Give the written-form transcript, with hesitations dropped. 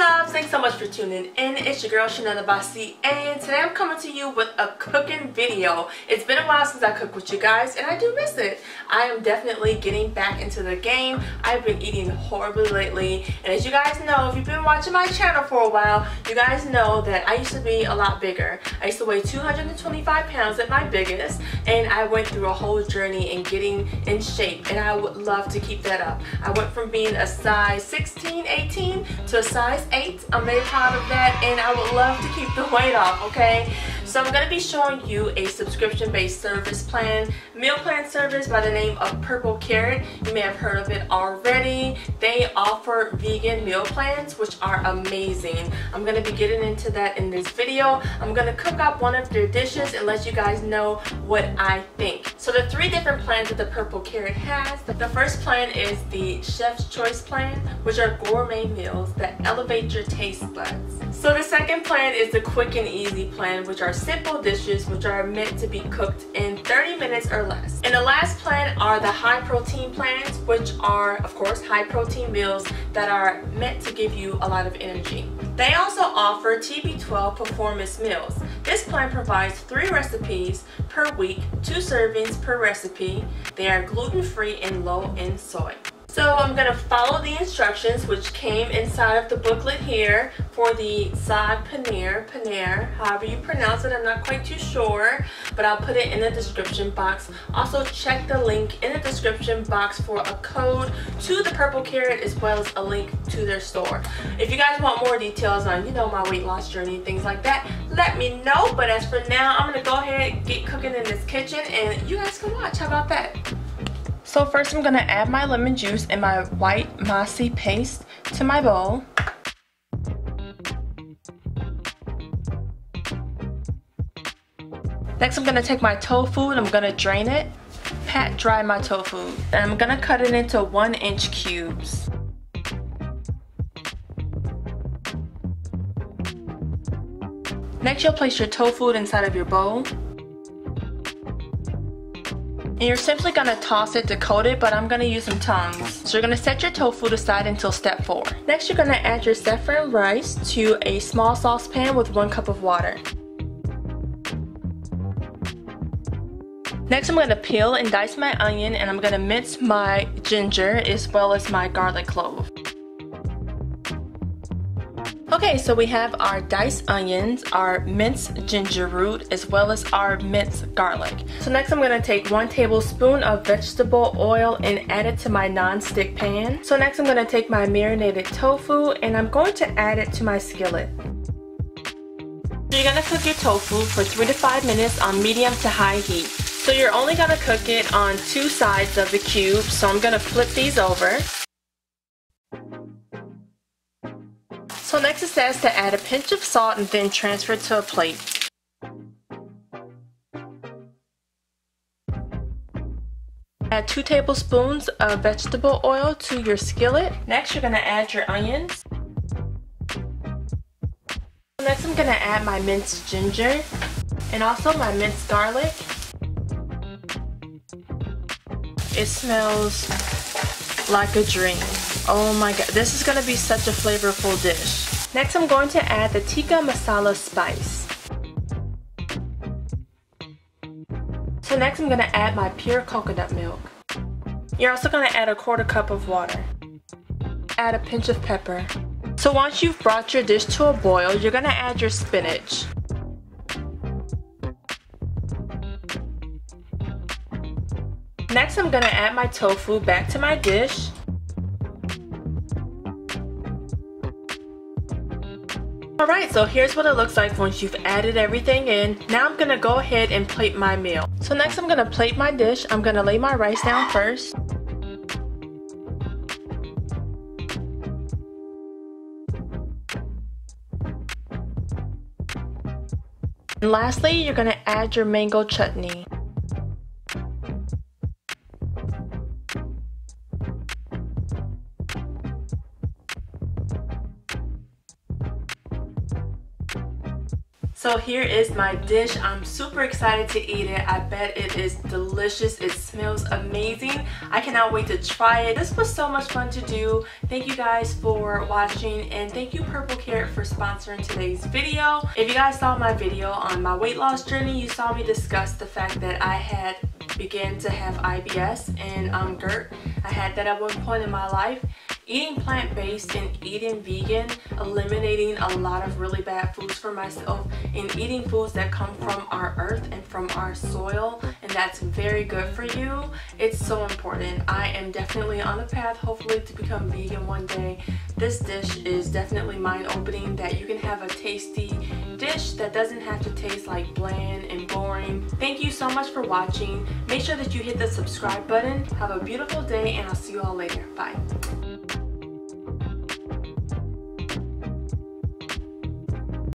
loves, thanks so much for tuning in. It's your girl CHANELLENOVOSEY, and today I'm coming to you with a cooking video. It's been a while since I cooked with you guys and I do miss it. I am definitely getting back into the game. I've been eating horribly lately, and as you guys know, if you've been watching my channel for a while, you guys know that I used to be a lot bigger. I used to weigh 225 pounds at my biggest, and I went through a whole journey in getting in shape, and I would love to keep that up. I went from being a size 16, 18 to a size 8. I'm very proud of that, and I would love to keep the weight off, okay? So I'm going to be showing you a subscription-based service plan, meal plan service by the name of Purple Carrot. You may have heard of it already. They offer vegan meal plans, which are amazing. I'm going to be getting into that in this video. I'm going to cook up one of their dishes and let you guys know what I think. So the 3 different plans that the Purple Carrot has. The first plan is the Chef's Choice plan, which are gourmet meals that elevate your taste buds. So the second plan is the Quick and Easy plan, which are simple dishes which are meant to be cooked in 30 minutes or less. And the last plan are the high protein plans, which are of course high protein meals that are meant to give you a lot of energy. They also offer TB12 performance meals. This plan provides 3 recipes per week, 2 servings per recipe. They are gluten-free and low in soy. So I'm going to follow the instructions which came inside of the booklet here for the Saag Paneer, however you pronounce it, I'm not quite too sure, but I'll put it in the description box. Also check the link in the description box for a code to the Purple Carrot as well as a link to their store. If you guys want more details on, my weight loss journey and things like that, let me know. But as for now, I'm going to go ahead and get cooking in this kitchen and you guys can watch. How about that? So first I'm going to add my lemon juice and my white mossy paste to my bowl. Next I'm going to take my tofu and I'm going to drain it, pat dry my tofu, and I'm going to cut it into 1-inch cubes. Next you'll place your tofu inside of your bowl. And you're simply going to toss it to coat it, but I'm going to use some tongs. So you're going to set your tofu aside until step 4. Next you're going to add your saffron rice to a small saucepan with 1 cup of water. Next I'm going to peel and dice my onion, and I'm going to mince my ginger as well as my garlic clove. Okay, so we have our diced onions, our minced ginger root, as well as our minced garlic. So next I'm going to take 1 tablespoon of vegetable oil and add it to my non-stick pan. So next I'm going to take my marinated tofu and I'm going to add it to my skillet. So you're going to cook your tofu for 3 to 5 minutes on medium to high heat. So you're only going to cook it on 2 sides of the cube, so I'm going to flip these over. So next it says to add a pinch of salt and then transfer it to a plate. Add 2 tablespoons of vegetable oil to your skillet. Next you're going to add your onions. Next I'm going to add my minced ginger and also my minced garlic. It smells like a dream. Oh my god, this is going to be such a flavorful dish. Next I'm going to add the tikka masala spice. So next I'm going to add my pure coconut milk. You're also going to add a 1/4 cup of water. Add a pinch of pepper. So once you've brought your dish to a boil, you're going to add your spinach. Next I'm going to add my tofu back to my dish. Alright, so here's what it looks like once you've added everything in. Now I'm going to go ahead and plate my meal. So next I'm going to plate my dish. I'm going to lay my rice down first. And lastly, you're going to add your mango chutney. So here is my dish. I'm super excited to eat it. I bet it is delicious. It smells amazing. I cannot wait to try it. This was so much fun to do. Thank you guys for watching, and thank you Purple Carrot for sponsoring today's video. If you guys saw my video on my weight loss journey, you saw me discuss the fact that I had began to have IBS and GERD. I had that at one point in my life. Eating plant-based and eating vegan, eliminating a lot of really bad foods for myself, and eating foods that come from our earth and from our soil, and that's very good for you. It's so important. I am definitely on the path, hopefully, to become vegan one day. This dish is definitely mind-opening, that you can have a tasty dish that doesn't have to taste like bland and boring. Thank you so much for watching. Make sure that you hit the subscribe button. Have a beautiful day, and I'll see you all later. Bye.